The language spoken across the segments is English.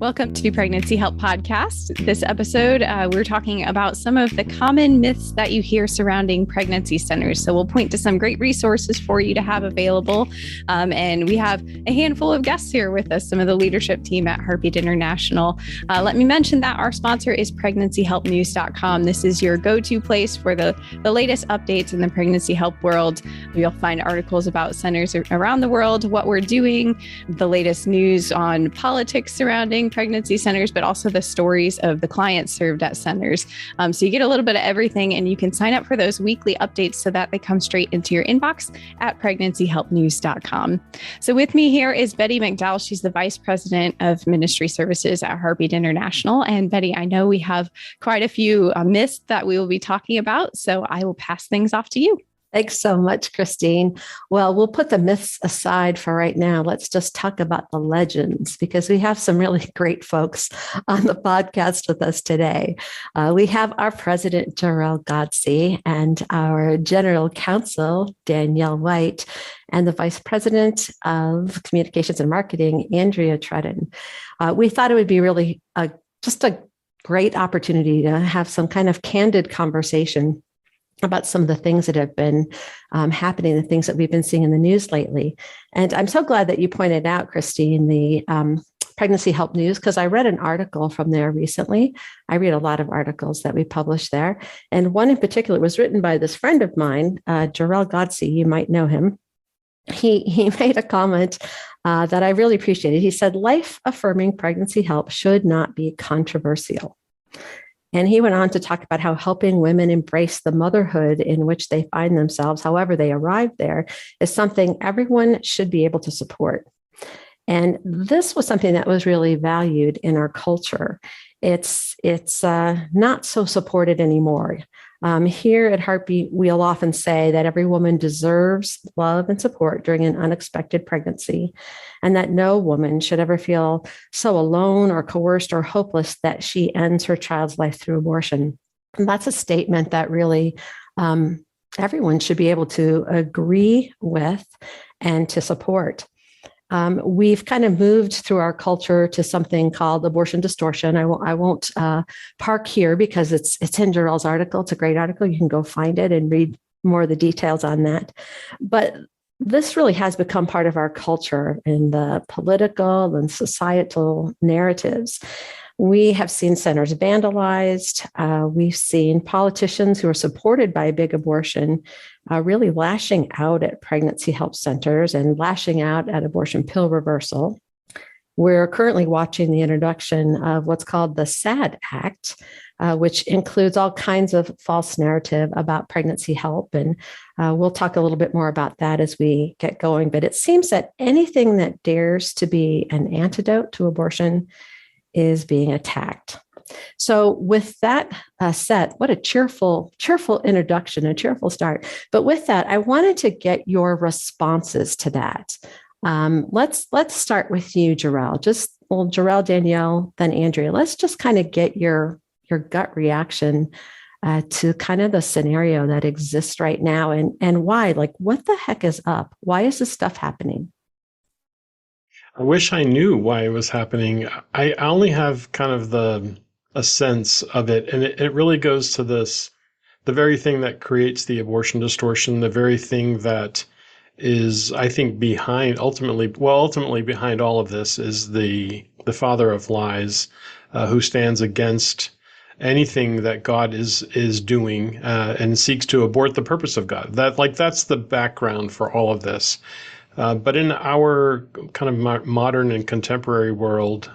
Welcome to Pregnancy Help Podcast. This episode, we're talking about some of the common myths that you hear surrounding pregnancy centers. So we'll point to some great resources for you to have available. And we have a handful of guests here with us, some of the leadership team at Heartbeat International. Let me mention that our sponsor is pregnancyhelpnews.com. This is your go-to place for the latest updates in the pregnancy help world. You'll find articles about centers around the world, what we're doing, the latest news on politics surrounding pregnancy centers, but also the stories of the clients served at centers. So you get a little bit of everything, and you can sign up for those weekly updates so that they come straight into your inbox at pregnancyhelpnews.com. So with me here is Betty McDowell. She's the Vice President of Ministry Services at Heartbeat International. And Betty, I know we have quite a few myths that we will be talking about, so I will pass things off to you. Thanks so much, Christine. Well, we'll put the myths aside for right now. Let's just talk about the legends, because we have some really great folks on the podcast with us today. We have our President, Jor-El Godsey, and our General Counsel, Danielle White, and the Vice President of Communications and Marketing, Andrea Trudden. We thought it would be really just a great opportunity to have some kind of candid conversation about some of the things that have been happening, the things that we've been seeing in the news lately. And I'm so glad that you pointed out, Christine, the Pregnancy Help News, because I read an article from there recently. I read a lot of articles that we publish there. And one in particular was written by this friend of mine, Jor-El Godsey. You might know him. He made a comment that I really appreciated. He said, life-affirming pregnancy help should not be controversial. And he went on to talk about how helping women embrace the motherhood in which they find themselves, however they arrive there, is something everyone should be able to support. And this was something that was really valued in our culture. It's not so supported anymore. Here at Heartbeat, we'll often say that every woman deserves love and support during an unexpected pregnancy, and that no woman should ever feel so alone or coerced or hopeless that she ends her child's life through abortion. And that's a statement that really everyone should be able to agree with and to support. We've kind of moved through our culture to something called abortion distortion. I won't park here because it's in Jor-El's article. It's a great article. You can go find it and read more of the details on that. But this really has become part of our culture in the political and societal narratives. We have seen centers vandalized. We've seen politicians who are supported by big abortion really lashing out at pregnancy help centers and lashing out at abortion pill reversal. We're currently watching the introduction of what's called the SAD Act, which includes all kinds of false narrative about pregnancy help. And we'll talk a little bit more about that as we get going. But it seems that anything that dares to be an antidote to abortion is being attacked. So with that said, what a cheerful introduction, a cheerful start. But with that, I wanted to get your responses to that. Let's start with you, Jor-El. Jor-El, Danielle, then Andrea. Let's just kind of get your gut reaction to kind of the scenario that exists right now and why. Like, what the heck is up? Why is this stuff happening? I wish I knew why it was happening. I only have kind of a sense of it, and it really goes to the very thing that creates the abortion distortion, the very thing that is, I think, ultimately behind all of this is the father of lies, who stands against anything that God is doing and seeks to abort the purpose of God. That's the background for all of this. But in our kind of modern and contemporary world,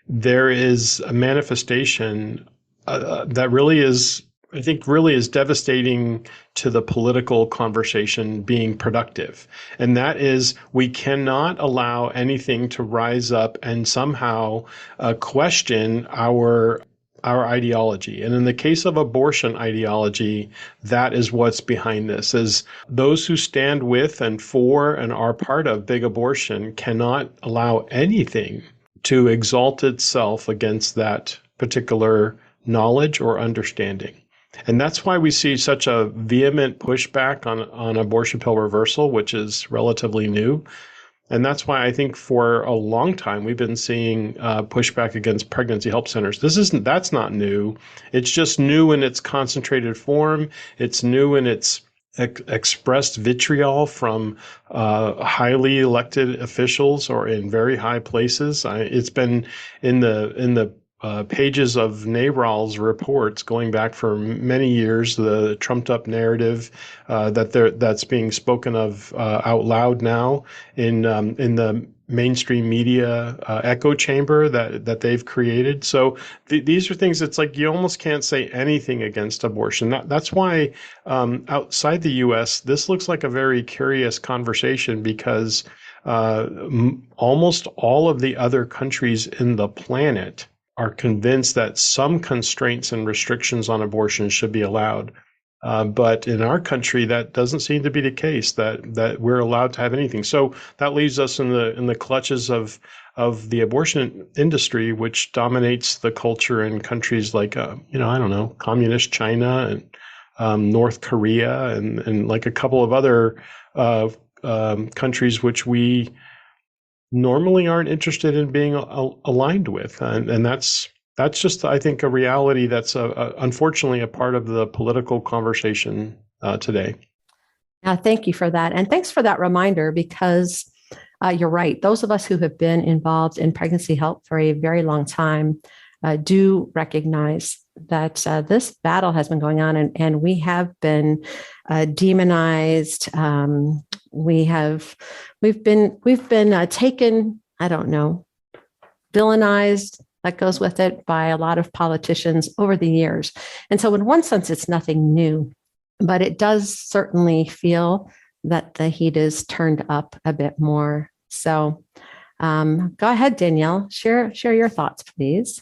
there is a manifestation that really is devastating to the political conversation being productive. And that is, we cannot allow anything to rise up and somehow question our ideology. And in the case of abortion ideology, that is what's behind this, is those who stand with and for and are part of big abortion cannot allow anything to exalt itself against that particular knowledge or understanding. And that's why we see such a vehement pushback on abortion pill reversal, which is relatively new. And that's why I think for a long time we've been seeing pushback against pregnancy help centers. That's not new. It's just new in its concentrated form. It's new in its expressed vitriol from highly elected officials or in very high places. It's been in the pages of NARAL's reports going back for many years, the trumped-up narrative that's being spoken of out loud now in the mainstream media echo chamber that they've created. So these are things. It's like you almost can't say anything against abortion. That's why outside the U.S. this looks like a very curious conversation because almost all of the other countries in the planet are convinced that some constraints and restrictions on abortion should be allowed. But in our country, that doesn't seem to be the case, that we're allowed to have anything. So that leaves us in the clutches of the abortion industry, which dominates the culture in countries like, I don't know, communist China and North Korea and like a couple of other countries which we normally aren't interested in being aligned with. And that's just, I think, a reality that's unfortunately a part of the political conversation today. Thank you for that. And thanks for that reminder, because you're right. Those of us who have been involved in pregnancy help for a very long time do recognize that this battle has been going on, and we have been demonized. We've been taken, I don't know, villainized, that goes with it, by a lot of politicians over the years. And so in one sense, it's nothing new, but it does certainly feel that the heat is turned up a bit more. So go ahead, Danielle, share your thoughts, please.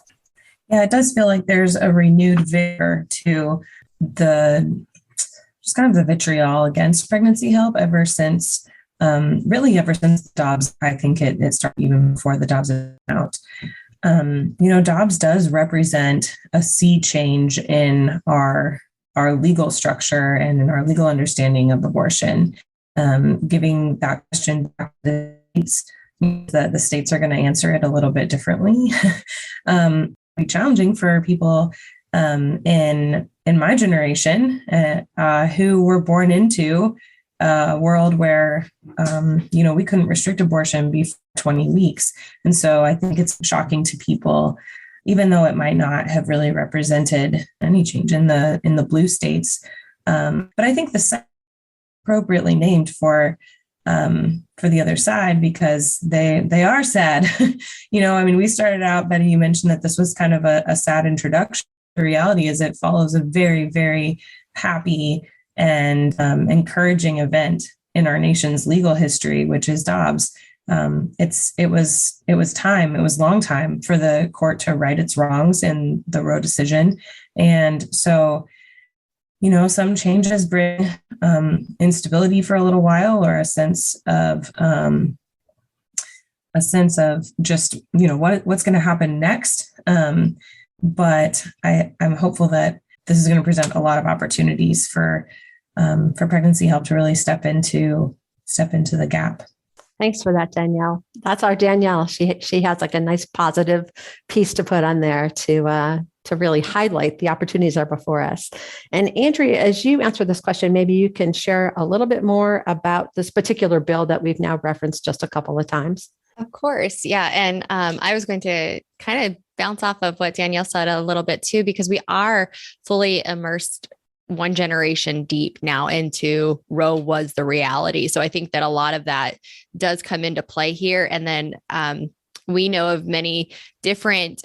Yeah, it does feel like there's a renewed vigor to just kind of the vitriol against pregnancy help ever since Dobbs. I think it started even before the Dobbs out. Dobbs does represent a sea change in our legal structure and in our legal understanding of abortion, giving that question back to the states, that the states are going to answer it a little bit differently. Be challenging for people in my generation who were born into a world where we couldn't restrict abortion before 20 weeks. And so I think it's shocking to people, even though it might not have really represented any change in the blue states. But I think the appropriately named for the other side, because they are sad. We started out, Betty, you mentioned that this was kind of a sad introduction. The reality is it follows a very, very happy and encouraging event in our nation's legal history, which is Dobbs. It was long time for the court to right its wrongs in the Roe decision. And so, some changes bring instability for a little while, or a sense of just, what's going to happen next. But I'm hopeful that this is going to present a lot of opportunities for pregnancy help to really step into the gap. Thanks for that, Danielle. That's our Danielle. She has like a nice positive piece to put on there to really highlight the opportunities that are before us. And Andrea, as you answer this question, maybe you can share a little bit more about this particular bill that we've now referenced just a couple of times. Of course. Yeah. And I was going to kind of bounce off of what Danielle said a little bit too, because we are fully immersed one generation deep now into Roe was the reality. So I think that a lot of that does come into play here. And then we know of many different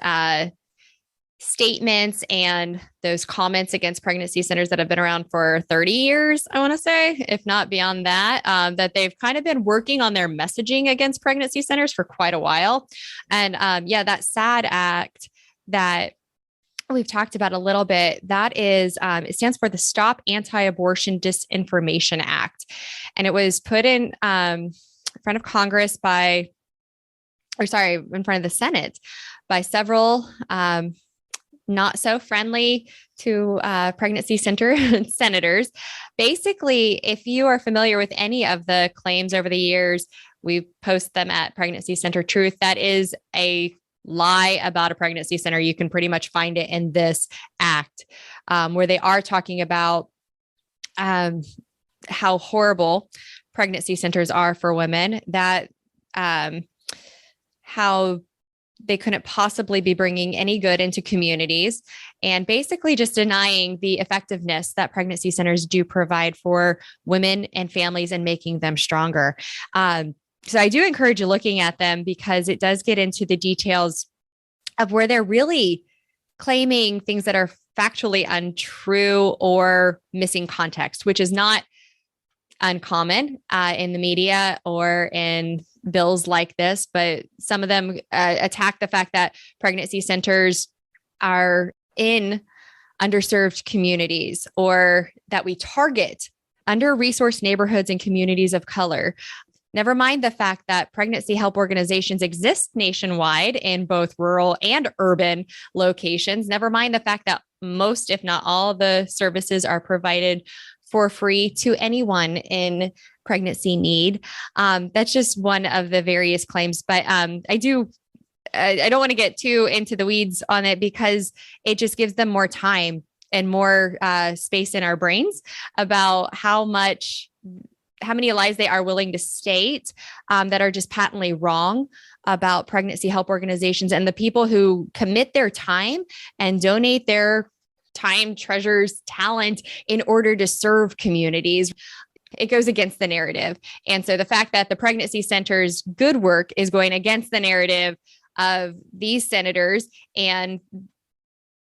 statements and those comments against pregnancy centers that have been around for 30 years, I want to say, if not beyond that, that they've kind of been working on their messaging against pregnancy centers for quite a while. And that SAD Act that we've talked about a little bit, that is, it stands for the Stop Anti-Abortion Disinformation Act. And it was put in front of Congress in front of the Senate by several not so friendly to pregnancy center senators. Basically, if you are familiar with any of the claims over the years, we post them at Pregnancy Center Truth. That is a lie about a pregnancy center. You can pretty much find it in this act, where they are talking about how horrible pregnancy centers are for women, that how they couldn't possibly be bringing any good into communities, and basically just denying the effectiveness that pregnancy centers do provide for women and families and making them stronger. So I do encourage you looking at them, because it does get into the details of where they're really claiming things that are factually untrue or missing context, which is not uncommon in the media or in bills like this. But some of them attack the fact that pregnancy centers are in underserved communities, or that we target under-resourced neighborhoods and communities of color. Never mind the fact that pregnancy help organizations exist nationwide in both rural and urban locations. Never mind the fact that most, if not all, of the services are provided for free to anyone in pregnancy need. That's just one of the various claims. But I don't want to get too into the weeds on it, because it just gives them more time and more space in our brains about how many lies they are willing to state that are just patently wrong about pregnancy help organizations and the people who commit their time and donate their time, treasures, talent in order to serve communities. It goes against the narrative. And so the fact that the pregnancy center's good work is going against the narrative of these senators, and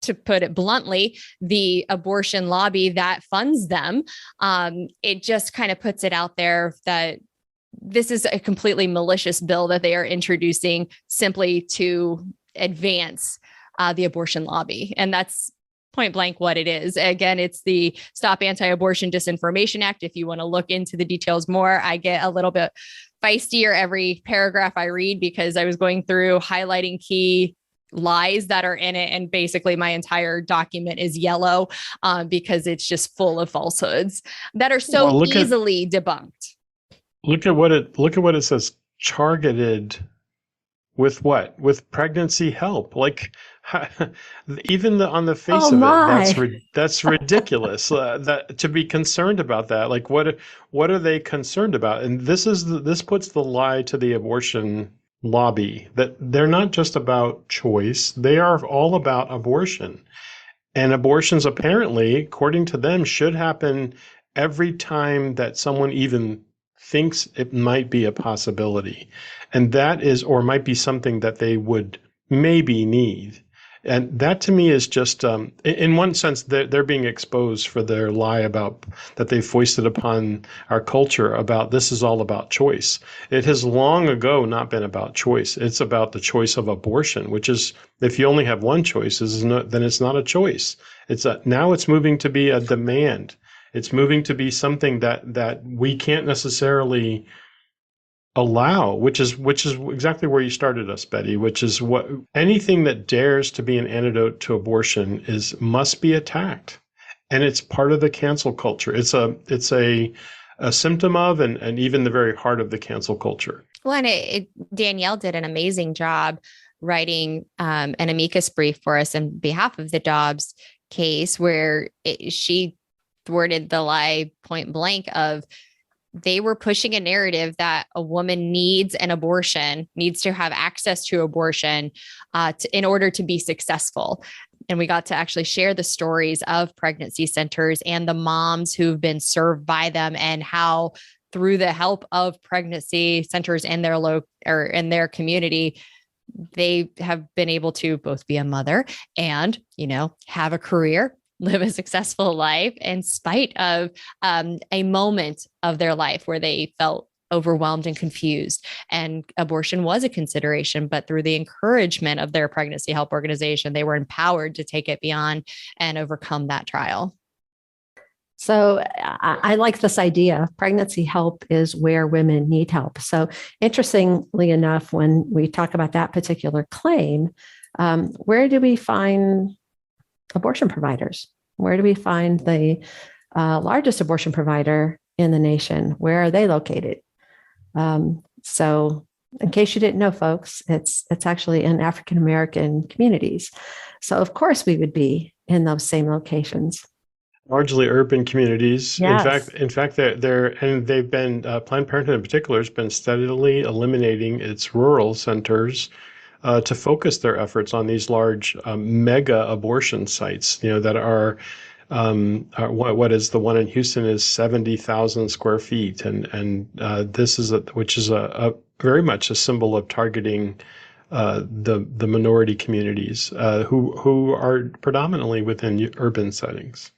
to put it bluntly, the abortion lobby that funds them, it just kind of puts it out there that this is a completely malicious bill that they are introducing simply to advance the abortion lobby. And that's point blank what it is. Again, it's the Stop Anti-Abortion Disinformation Act. If you want to look into the details more, I get a little bit feistier every paragraph I read, because I was going through highlighting key lies that are in it, and basically my entire document is yellow because it's just full of falsehoods that are so easily debunked. Look at what it says. Targeted with what? With pregnancy help. Like, even on the face of it, that's ridiculous. That to be concerned about that. Like, what are they concerned about? And this puts the lie to the abortion lobby, that they're not just about choice, they are all about abortion. And abortions, apparently, according to them, should happen every time that someone even thinks it might be a possibility. And that is, or might be something that they would maybe need. And that to me is just, in one sense, they're being exposed for their lie about that they foisted upon our culture about this is all about choice. It has long ago not been about choice. It's about the choice of abortion, which is, if you only have one choice, then it's not a choice. Now it's moving to be a demand. It's moving to be something that we can't necessarily allow, which is exactly where you started us, Betty, which is what anything that dares to be an antidote to abortion must be attacked. And it's part of the cancel culture. It's a symptom of, and even the very heart of the cancel culture. Well, and Danielle did an amazing job writing an amicus brief for us on behalf of the Dobbs case, where she thwarted the lie point blank of, they were pushing a narrative that a woman needs an abortion, needs to have access to abortion in order to be successful. And we got to actually share the stories of pregnancy centers and the moms who've been served by them, and how through the help of pregnancy centers in their community, they have been able to both be a mother and, have a career, live a successful life in spite of a moment of their life where they felt overwhelmed and confused. And abortion was a consideration, but through the encouragement of their pregnancy help organization, they were empowered to take it beyond and overcome that trial. So I like this idea. Pregnancy help is where women need help. So interestingly enough, when we talk about that particular claim, where do we find abortion providers. Where do we find the largest abortion provider in the nation? Where are they located? So in case you didn't know, folks, it's actually in African American communities. So of course we would be in those same locations. Largely urban communities. Yes. In fact, they've been Planned Parenthood in particular has been steadily eliminating its rural centers to focus their efforts on these large mega abortion sites. That are what is the one in Houston is 70,000 square feet, and this is which is a very much a symbol of targeting the minority communities who are predominantly within urban settings.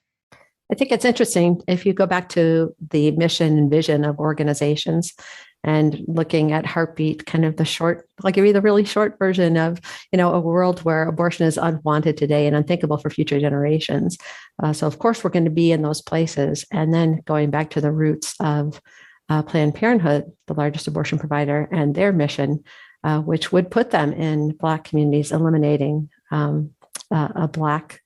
I think it's interesting if you go back to the mission and vision of organizations and looking at Heartbeat, kind of the short, I'll give you the really short version of, a world where abortion is unwanted today and unthinkable for future generations. So of course, we're going to be in those places. And then going back to the roots of Planned Parenthood, the largest abortion provider, and their mission, which would put them in Black communities, eliminating a Black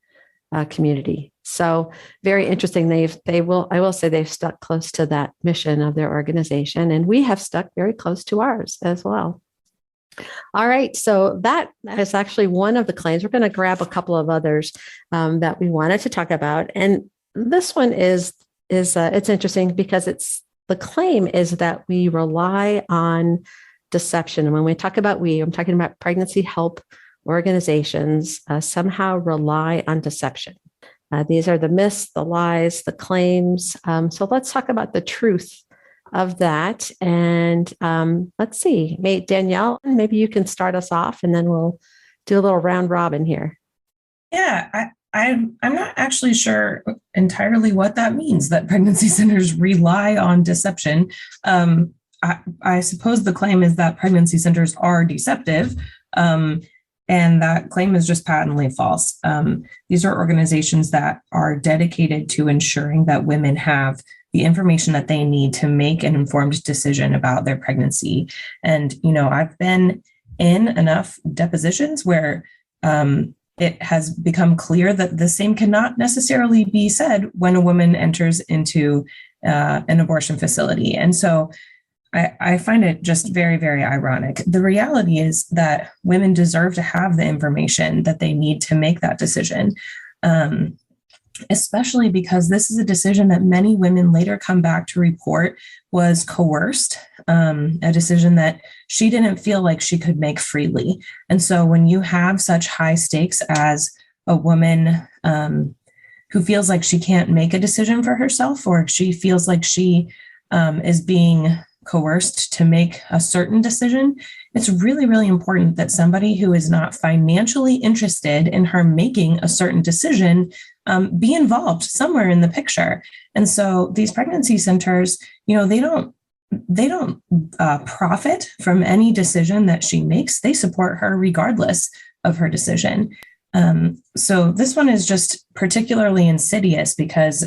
community. So very interesting. I will say they've stuck close to that mission of their organization, and we have stuck very close to ours as well. All right. So that is actually one of the claims. We're going to grab a couple of others that we wanted to talk about. And this one is it's interesting because the claim is that we rely on deception. And when we talk about I'm talking about pregnancy help organizations somehow rely on deception. These are the myths, the lies, the claims. So let's talk about the truth of that. And let's see, Danielle, maybe you can start us off and then we'll do a little round robin here. Yeah, I'm not actually sure entirely what that means, that pregnancy centers rely on deception. I suppose the claim is that pregnancy centers are deceptive. And that claim is just patently false. These are organizations that are dedicated to ensuring that women have the information that they need to make an informed decision about their pregnancy. And, I've been in enough depositions where it has become clear that the same cannot necessarily be said when a woman enters into an abortion facility. And so I find it just very, very ironic. The reality is that women deserve to have the information that they need to make that decision, especially because this is a decision that many women later come back to report was coerced, a decision that she didn't feel like she could make freely. And so when you have such high stakes as a woman who feels like she can't make a decision for herself, or she feels like she is being coerced to make a certain decision, it's really, really important that somebody who is not financially interested in her making a certain decision be involved somewhere in the picture. And so these pregnancy centers, they don't profit from any decision that she makes. They support her regardless of her decision. So this one is just particularly insidious because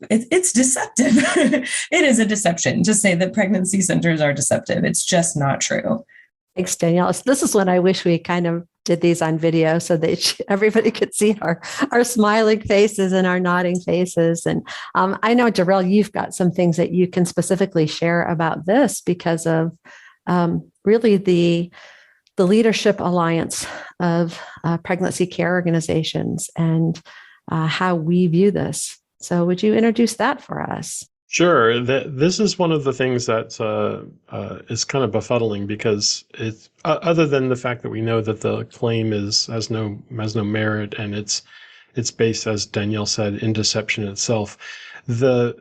it's deceptive. It is a deception to say that pregnancy centers are deceptive. It's just not true. Thanks, Danielle. This is when I wish we kind of did these on video so that everybody could see our smiling faces and our nodding faces. And I know, Jor-El, you've got some things that you can specifically share about this because of really the leadership alliance of pregnancy care organizations and how we view this. So would you introduce that for us? Sure. This is one of the things that is kind of befuddling because it's other than the fact that we know that the claim has no merit and it's based, as Danielle said, in deception itself. The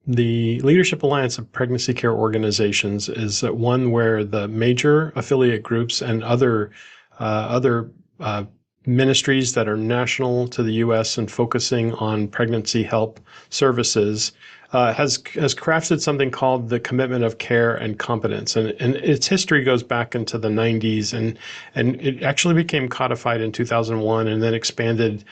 Leadership Alliance of Pregnancy Care Organizations is one where the major affiliate groups and other ministries that are national to the U.S. and focusing on pregnancy help services has crafted something called the Commitment of Care and Competence. And its history goes back into the 90s, and it actually became codified in 2001 and then expanded,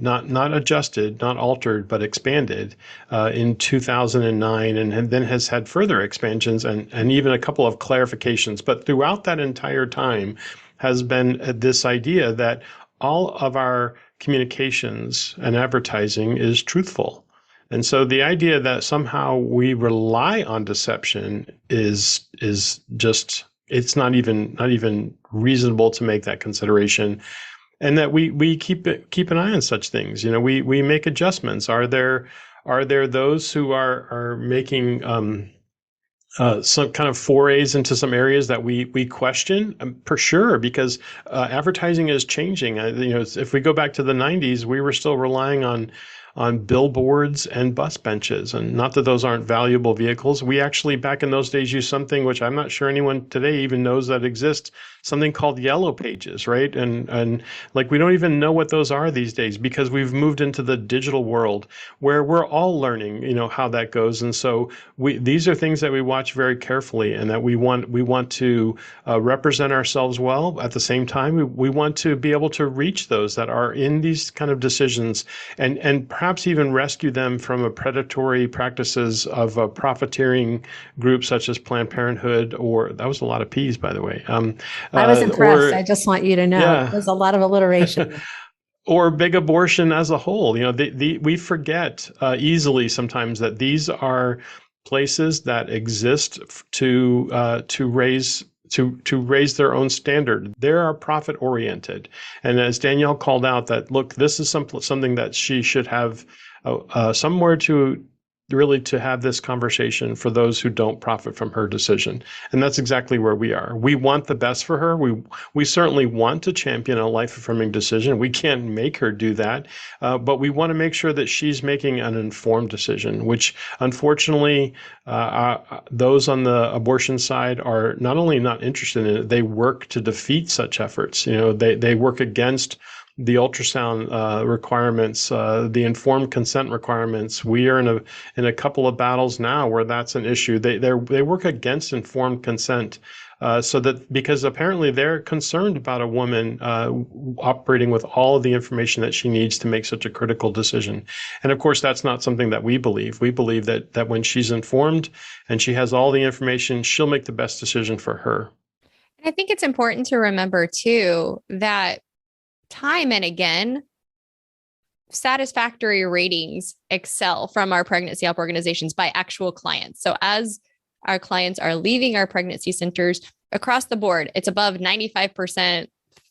not adjusted, not altered, but expanded in 2009, and then has had further expansions and even a couple of clarifications. But throughout that entire time, has been this idea that all of our communications and advertising is truthful. And so the idea that somehow we rely on deception is just, it's not even reasonable to make that consideration. And that we keep an eye on such things. We make adjustments. Are there those who are making some kind of forays into some areas that we question? For sure, because advertising is changing. If we go back to the 90s, we were still relying on billboards and bus benches. And not that those aren't valuable vehicles. We actually, back in those days, used something which I'm not sure anyone today even knows that exists, something called yellow pages, right? And like, we don't even know what those are these days, because we've moved into the digital world where we're all learning, how that goes. And so these are things that we watch very carefully, and that we want to represent ourselves well. At the same time, we want to be able to reach those that are in these kind of decisions, and perhaps even rescue them from predatory practices of a profiteering group such as Planned Parenthood, or that was a lot of P's, by the way. I was impressed. I just want you to know, yeah. There's a lot of alliteration. Or big abortion as a whole. We forget easily sometimes that these are places that exist to raise their own standard. They are profit oriented. And as Danielle called out, that, look, this is something that she should have somewhere to have this conversation for those who don't profit from her decision. And that's exactly where we are. We want the best for her. We certainly want to champion a life-affirming decision. We can't make her do that, but we want to make sure that she's making an informed decision, which unfortunately, those on the abortion side are not only not interested in it, they work to defeat such efforts. They work against the ultrasound requirements, the informed consent requirements. We are in a couple of battles now where that's an issue. They work against informed consent, so that, because apparently they're concerned about a woman operating with all of the information that she needs to make such a critical decision. And of course, that's not something that we believe. We believe that when she's informed and she has all the information, she'll make the best decision for her. I think it's important to remember too that time and again, satisfactory ratings excel from our pregnancy help organizations by actual clients. So as our clients are leaving our pregnancy centers across the board, it's above 95%,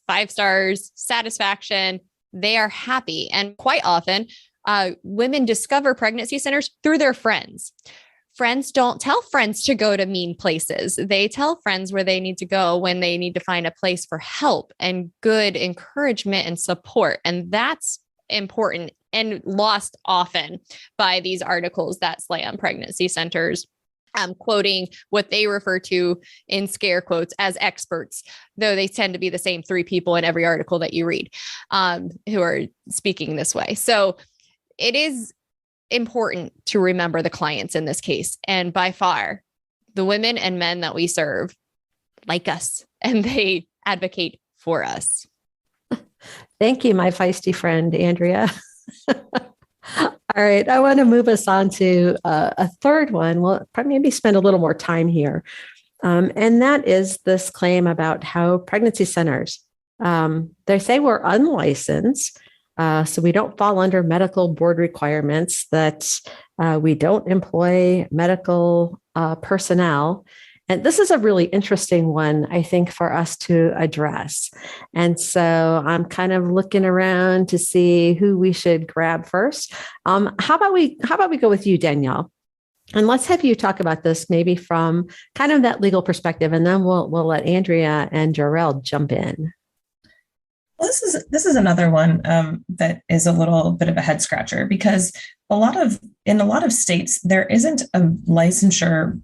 5 stars, satisfaction. They are happy. And quite often, women discover pregnancy centers through their friends. Friends don't tell friends to go to mean places. They tell friends where they need to go when they need to find a place for help and good encouragement and support. And that's important and lost often by these articles that slam pregnancy centers, quoting what they refer to in scare quotes as experts, though they tend to be the same 3 people in every article that you read who are speaking this way. So it is important to remember the clients in this case. And by far, the women and men that we serve like us, and they advocate for us. Thank you, my feisty friend, Andrea. All right. I want to move us on to a third one. We'll probably maybe spend a little more time here. And that is this claim about how pregnancy centers, they say we're unlicensed. So we don't fall under medical board requirements, that we don't employ medical personnel. And this is a really interesting one, I think, for us to address. And so I'm kind of looking around to see who we should grab first. How about we go with you, Danielle? And let's have you talk about this maybe from kind of that legal perspective, and then we'll let Andrea and Jor-El jump in. Well, this is another one that is a little bit of a head scratcher, because in a lot of states there isn't a licensure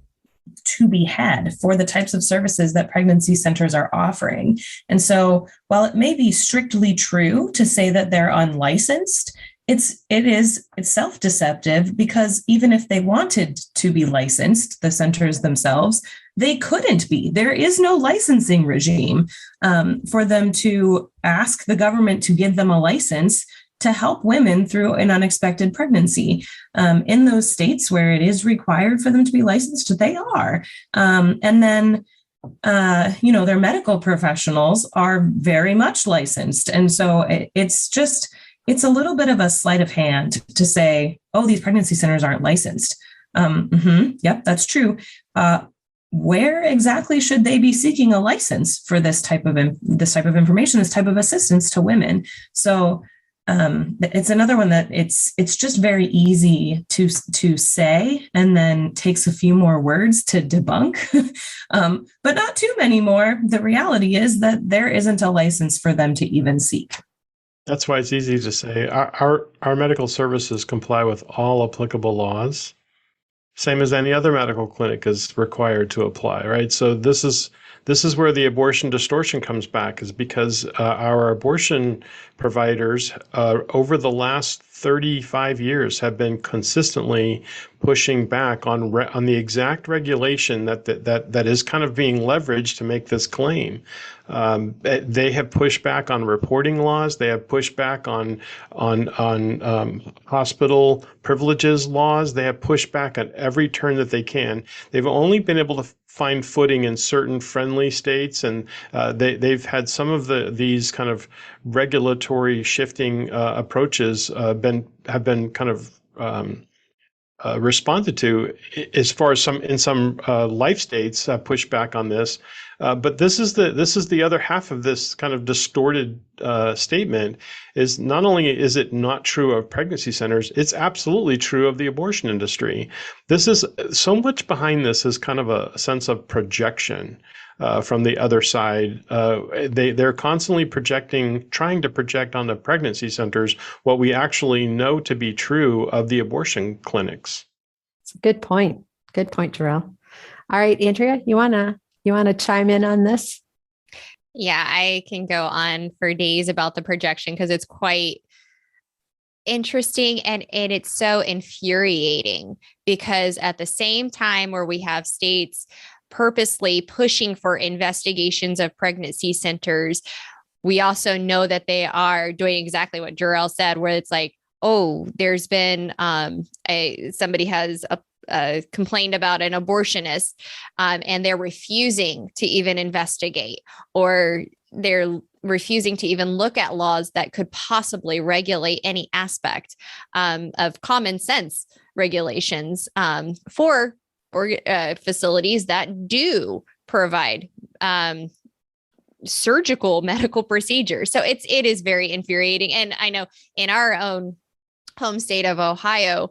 to be had for the types of services that pregnancy centers are offering. And so while it may be strictly true to say that they're unlicensed, it's self-deceptive, because even if they wanted to be licensed, the centers themselves, they couldn't be. There is no licensing regime for them to ask the government to give them a license to help women through an unexpected pregnancy. In those states where it is required for them to be licensed, they are. And then their medical professionals are very much licensed. And so it's a little bit of a sleight of hand to say, oh, these pregnancy centers aren't licensed. Yep, that's true. Where exactly should they be seeking a license for this type of information, this type of assistance to women? So it's another one that it's just very easy to say, and then takes a few more words to debunk, but not too many more. The reality is that there isn't a license for them to even seek. That's why it's easy to say our medical services comply with all applicable laws, same as any other medical clinic is required to apply, right? So this is where the abortion distortion comes back, is because our abortion providers over the last 35 years have been consistently pushing back on the exact regulation that is kind of being leveraged to make this claim. They have pushed back on reporting laws. They have pushed back on hospital privileges laws. They have pushed back at every turn that they can. They've only been able to find footing in certain friendly states, and they've had some of these kind of regulatory shifting approaches have been kind of responded to, as far as some life states push back on this. But this is the other half of this kind of distorted statement. Is not only is it not true of pregnancy centers, it's absolutely true of the abortion industry. This is so much behind this is kind of a sense of projection from the other side. They're constantly trying to project on the pregnancy centers what we actually know to be true of the abortion clinics. Good point. Good point, Jor-El. All right, Andrea, you wanna chime in on this? Yeah, I can go on for days about the projection because it's quite interesting and it's so infuriating, because at the same time where we have states purposely pushing for investigations of pregnancy centers, we also know that they are doing exactly what Jor-El said, where it's like, oh, there's been somebody has complained about an abortionist, and they're refusing to even investigate, or they're refusing to even look at laws that could possibly regulate any aspect of common sense regulations for facilities that do provide surgical medical procedures. So it is very infuriating. And I know in our own home state of Ohio,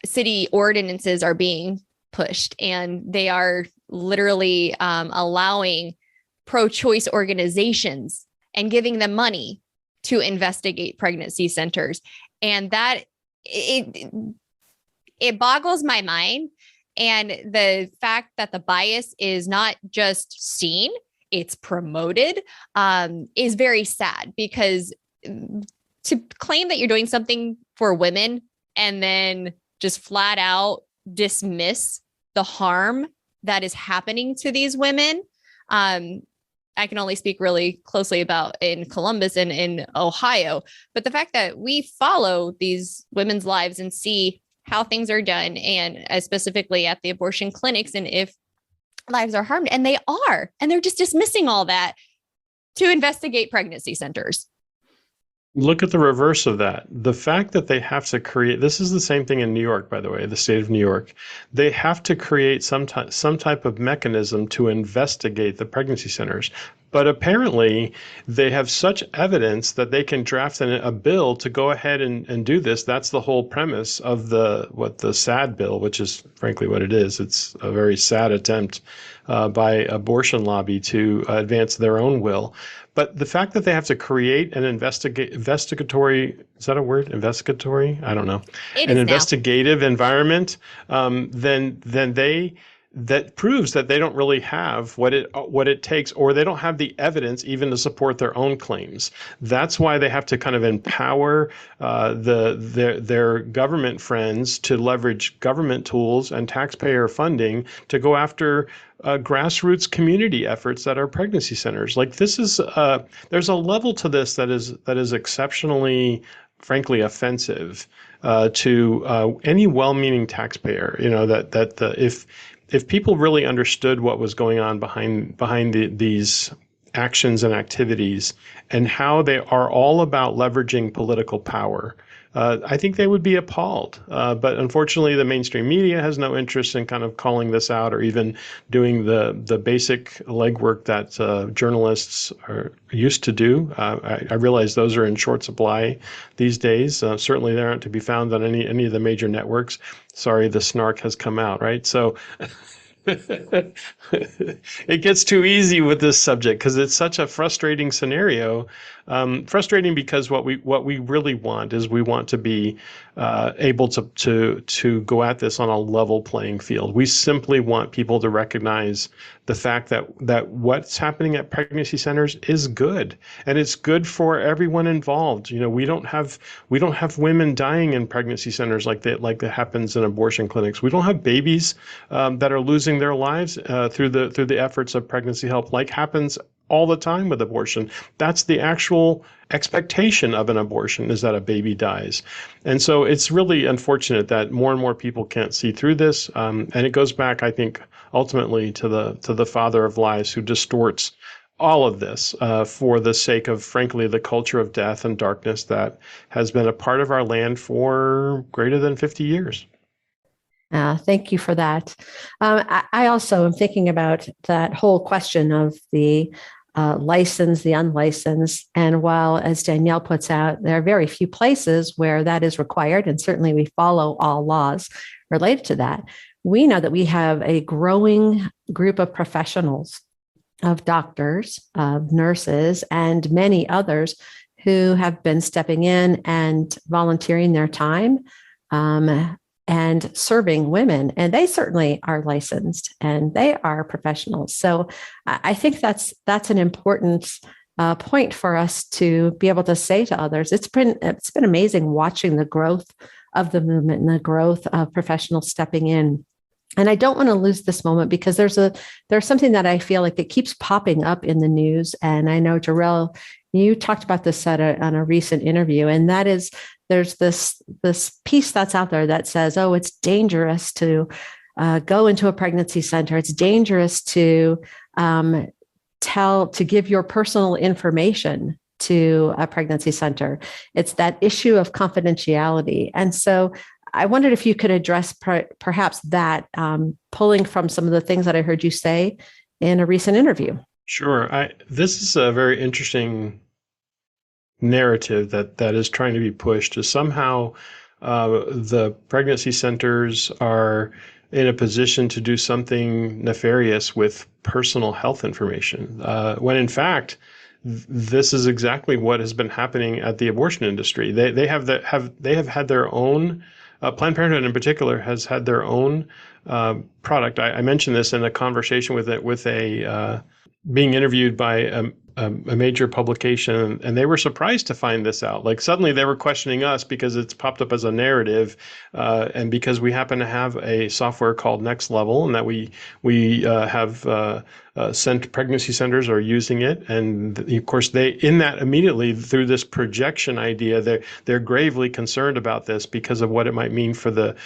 city ordinances are being pushed, and they are literally allowing pro-choice organizations and giving them money to investigate pregnancy centers. And that it boggles my mind. And the fact that the bias is not just seen, it's promoted, is very sad, because to claim that you're doing something for women and then just flat out dismiss the harm that is happening to these women. I can only speak really closely about in Columbus and in Ohio, but the fact that we follow these women's lives and see how things are done, and specifically at the abortion clinics, and if lives are harmed, and they're just dismissing all that to investigate pregnancy centers. Look at the reverse of that. The fact that they have to create, this is the same thing in New York, by the way, the state of New York. They have to create some type of mechanism to investigate the pregnancy centers. But apparently they have such evidence that they can draft a bill to go ahead and do this. That's the whole premise of the SAD bill, which is frankly what it is. It's a very sad attempt by abortion lobby to advance their own will. But the fact that they have to create an investigatory, is that a word? Investigatory? I don't know. An investigative environment, then that proves that they don't really have what it takes, or they don't have the evidence even to support their own claims. That's why they have to kind of empower their government friends to leverage government tools and taxpayer funding to go after grassroots community efforts that are pregnancy centers. Like this is there's a level to this that is exceptionally, frankly, offensive to any well-meaning taxpayer. You know, if people really understood what was going on behind these actions and activities and how they are all about leveraging political power, I think they would be appalled. But unfortunately, the mainstream media has no interest in kind of calling this out or even doing the basic legwork that journalists are used to do. I realize those are in short supply these days. Certainly, they aren't to be found on any of the major networks. Sorry, the snark has come out, right? So it gets too easy with this subject because it's such a frustrating scenario. Frustrating because what we really want is we want to be able to go at this on a level playing field. We simply want people to recognize the fact that what's happening at pregnancy centers is good, and it's good for everyone involved. We don't have women dying in pregnancy centers like that happens in abortion clinics. We don't have babies that are losing their lives through the efforts of pregnancy help, like happens all the time with abortion. That's the actual expectation of an abortion, is that a baby dies. And so it's really unfortunate that more and more people can't see through this. And it goes back, I think, ultimately to the father of lies, who distorts all of this for the sake of, frankly, the culture of death and darkness that has been a part of our land for greater than 50 years. Thank you for that. I also am thinking about that whole question of the licensed, the unlicensed. And while, as Danielle puts out, there are very few places where that is required, and certainly we follow all laws related to that, we know that we have a growing group of professionals, of doctors, of nurses, and many others who have been stepping in and volunteering their time and serving women. And they certainly are licensed and they are professionals. So I think that's an important point for us to be able to say to others. It's been amazing watching the growth of the movement and the growth of professionals stepping in. And I don't want to lose this moment because there's something that I feel like it keeps popping up in the news. And I know, Jor-El, you talked about this on a recent interview, and that is there's this piece that's out there that says, oh, it's dangerous to go into a pregnancy center. It's dangerous to give your personal information to a pregnancy center. It's that issue of confidentiality. And so I wondered if you could address perhaps that, pulling from some of the things that I heard you say in a recent interview. Sure. This is a very interesting narrative that is trying to be pushed, is somehow the pregnancy centers are in a position to do something nefarious with personal health information, when in fact, this is exactly what has been happening at the abortion industry. They have had their own. Planned Parenthood in particular has had their own product. I mentioned this in a conversation with a being interviewed by a major publication, and they were surprised to find this out. Like suddenly they were questioning us because it's popped up as a narrative, and because we happen to have a software called Next Level, and that we have sent pregnancy centers are using it, and of course they in that immediately through this projection idea they're gravely concerned about this because of what it might mean for the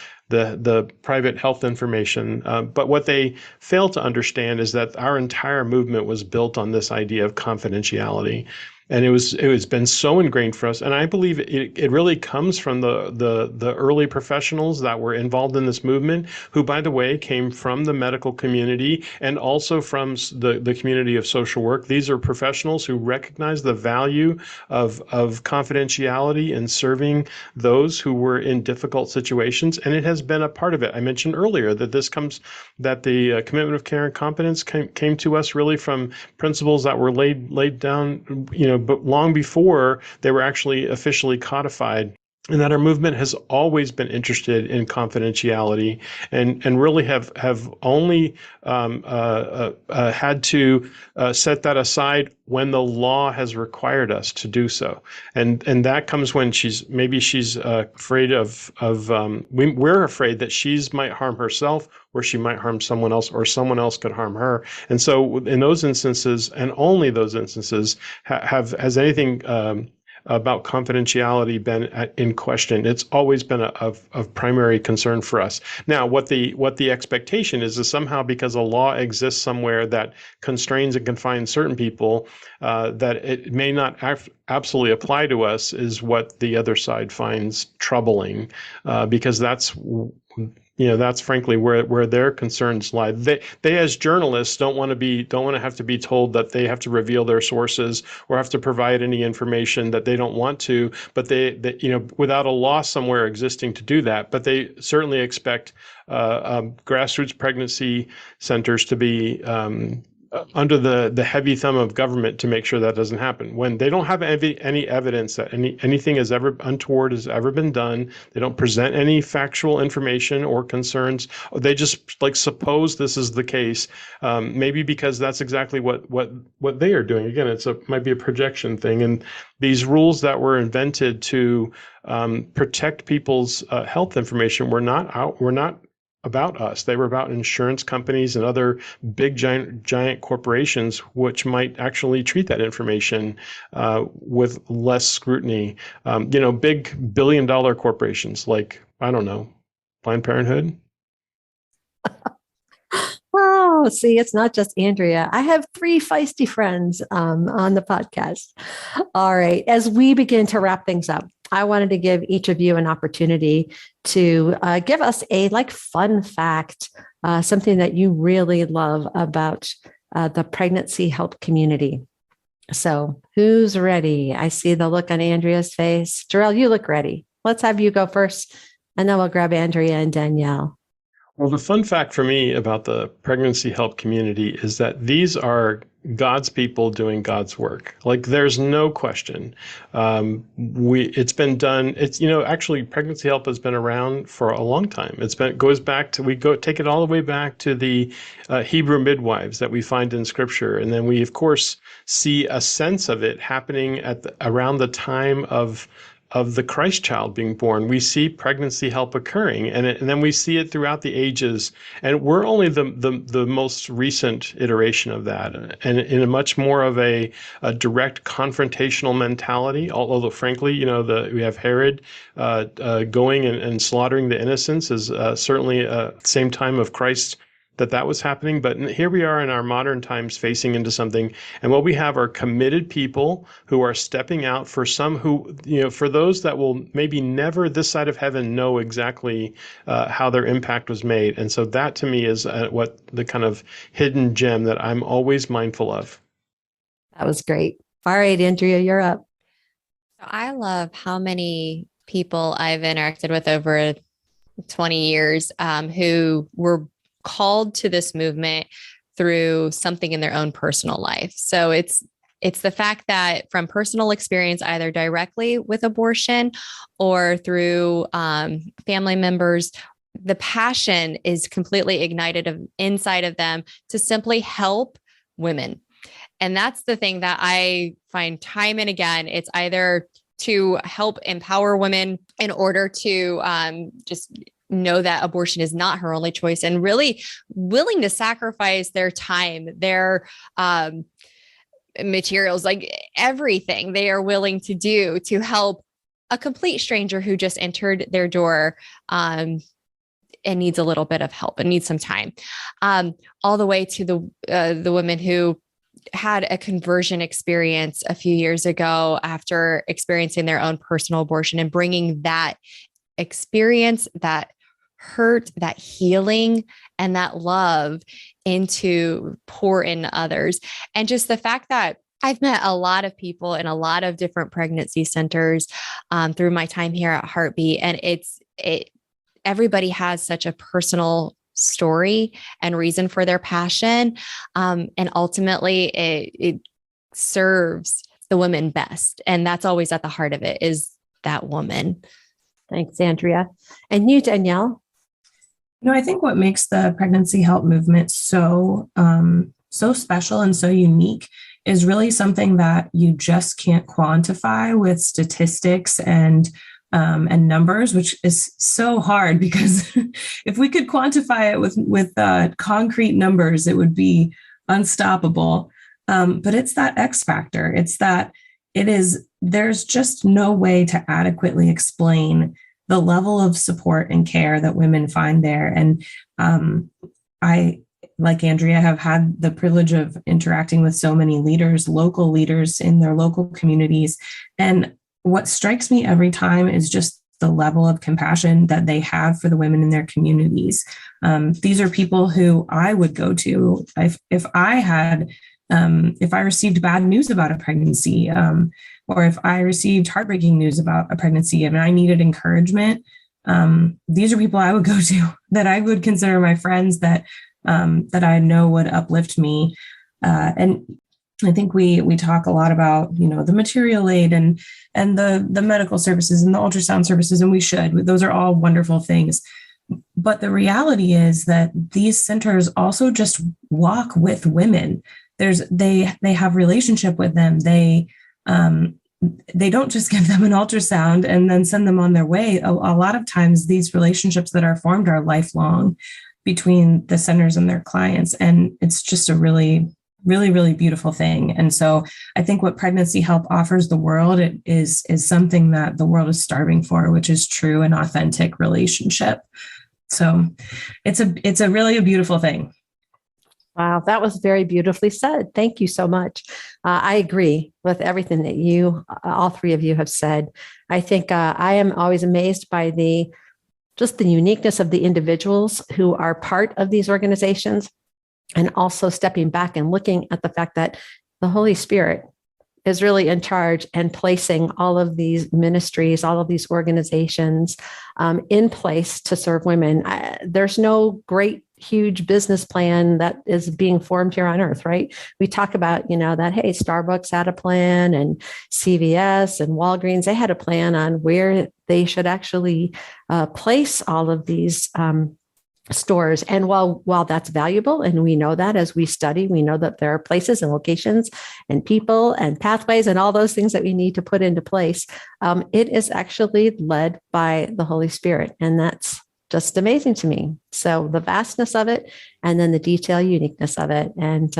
private health information. But what they fail to understand is that our entire movement was built on this idea of confidentiality. And it was been so ingrained for us. And I believe it really comes from the early professionals that were involved in this movement, who, by the way, came from the medical community and also from the community of social work. These are professionals who recognize the value of confidentiality in serving those who were in difficult situations. And it has been a part of it. I mentioned earlier that the commitment of care and competence came to us really from principles that were laid down, but long before they were actually officially codified, and that our movement has always been interested in confidentiality and really have only had to set that aside when the law has required us to do so. And that comes when she's afraid we're afraid that she's might harm herself, or she might harm someone else, or someone else could harm her. And so in those instances, and only those instances, has anything about confidentiality been in question. It's always been of primary concern for us. Now, what the expectation is somehow because a law exists somewhere that constrains and confines certain people, that it may not absolutely apply to us, is what the other side finds troubling, because that's frankly where their concerns lie. They as journalists don't want to have to be told that they have to reveal their sources or have to provide any information that they don't want to, but they without a law somewhere existing to do that. But they certainly expect grassroots pregnancy centers to be under the heavy thumb of government to make sure that doesn't happen. When they don't have any evidence that anything untoward has ever been done, they don't present any factual information or concerns. They just suppose this is the case, maybe because that's exactly what they are doing. Again, might be a projection thing. And these rules that were invented to protect people's health information were not about us. They were about insurance companies and other big, giant corporations, which might actually treat that information with less scrutiny. Big billion-dollar corporations like, I don't know, Planned Parenthood. Oh, see, it's not just Andrea. I have 3 feisty friends on the podcast. All right. As we begin to wrap things up, I wanted to give each of you an opportunity to give us a fun fact, something that you really love about the pregnancy help community. So who's ready? I see the look on Andrea's face. Jor-El, you look ready. Let's have you go first, and then we'll grab Andrea and Danielle. Well, the fun fact for me about the pregnancy help community is that these are God's people doing God's work. There's no question. It's been done. Actually, pregnancy help has been around for a long time. Take it all the way back to the Hebrew midwives that we find in Scripture, and then we of course see a sense of it happening around the time of the Christ child being born. We see pregnancy help occurring, and then we see it throughout the ages. And we're only the most recent iteration of that, and in a much more of a direct confrontational mentality. Although, frankly, we have Herod going and slaughtering the innocents is certainly same time of Christ that was happening. But here we are in our modern times facing into something. And what we have are committed people who are stepping out for some who, for those that will maybe never this side of heaven know exactly how their impact was made. And so that to me is what the kind of hidden gem that I'm always mindful of. That was great. All right, Andrea, you're up. I love how many people I've interacted with over 20 years who were called to this movement through something in their own personal life. So it's the fact that from personal experience, either directly with abortion or through family members, the passion is completely ignited inside of them to simply help women. And that's the thing that I find time and again. It's either to help empower women in order to just know that abortion is not her only choice, and really willing to sacrifice their time, their materials, everything they are willing to do to help a complete stranger who just entered their door and needs a little bit of help and needs some time, all the way to the women who had a conversion experience a few years ago after experiencing their own personal abortion, and bringing that experience, that hurt, that healing, and that love into pour in others. And just the fact that I've met a lot of people in a lot of different pregnancy centers through my time here at Heartbeat. And everybody has such a personal story and reason for their passion. And ultimately it serves the women best. And that's always at the heart of it, is that woman. Thanks, Andrea. And you, Danielle? I think what makes the pregnancy help movement so special and so unique is really something that you just can't quantify with statistics and numbers, which is so hard, because if we could quantify it with concrete numbers, it would be unstoppable. But it's that X factor. It's that there's just no way to adequately explain the level of support and care that women find there. And I, like Andrea, have had the privilege of interacting with so many leaders, local leaders in their local communities. And what strikes me every time is just the level of compassion that they have for the women in their communities. These are people who I would go to if I received bad news about a pregnancy, or if I received heartbreaking news about a pregnancy and I needed encouragement. These are people I would go to, that I would consider my friends, that I know would uplift me. And I think we talk a lot about, the material aid and the medical services and the ultrasound services, and we should. Those are all wonderful things. But the reality is that these centers also just walk with women. They have relationship with them. They don't just give them an ultrasound and then send them on their way. A lot of times these relationships that are formed are lifelong between the centers and their clients. And it's just a really, really, really beautiful thing. And so I think what Pregnancy Help offers the world is something that the world is starving for, which is true and authentic relationship. So it's a really a beautiful thing. Wow, that was very beautifully said. Thank you so much. I agree with everything that all three of you have said. I think I am always amazed by the uniqueness of the individuals who are part of these organizations, and also stepping back and looking at the fact that the Holy Spirit is really in charge and placing all of these ministries, all of these organizations in place to serve women. There's no great, huge business plan that is being formed here on earth, right? We talk about, that, hey, Starbucks had a plan, and CVS and Walgreens, they had a plan on where they should actually place all of these stores. And while that's valuable, and we know that as we study, we know that there are places and locations and people and pathways and all those things that we need to put into place, it is actually led by the Holy Spirit. And that's just amazing to me. So the vastness of it, and then the detail uniqueness of it. And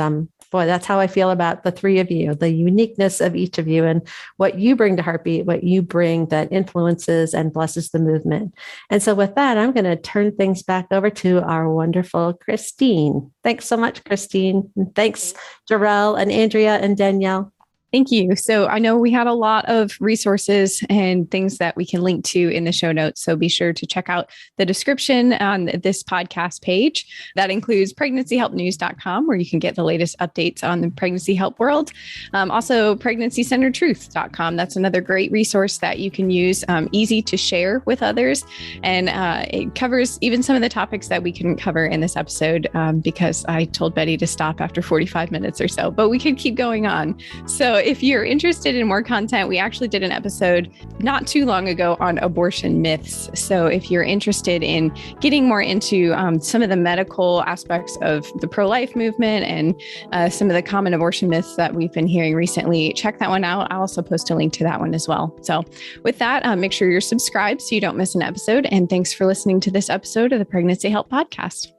boy, that's how I feel about the three of you, the uniqueness of each of you, and what you bring to Heartbeat, what you bring that influences and blesses the movement. And so with that, I'm going to turn things back over to our wonderful Christine. Thanks so much, Christine. And thanks, Jor-El and Andrea and Danielle. Thank you. So I know we had a lot of resources and things that we can link to in the show notes. So be sure to check out the description on this podcast page. That includes pregnancyhelpnews.com, where you can get the latest updates on the pregnancy help world. Also, pregnancycentertruth.com. That's another great resource that you can use, easy to share with others. And it covers even some of the topics that we couldn't cover in this episode because I told Betty to stop after 45 minutes or so, but we could keep going on. So if you're interested in more content, we actually did an episode not too long ago on abortion myths. So if you're interested in getting more into some of the medical aspects of the pro-life movement and some of the common abortion myths that we've been hearing recently, check that one out. I'll also post a link to that one as well. So with that, make sure you're subscribed so you don't miss an episode. And thanks for listening to this episode of the Pregnancy Help Podcast.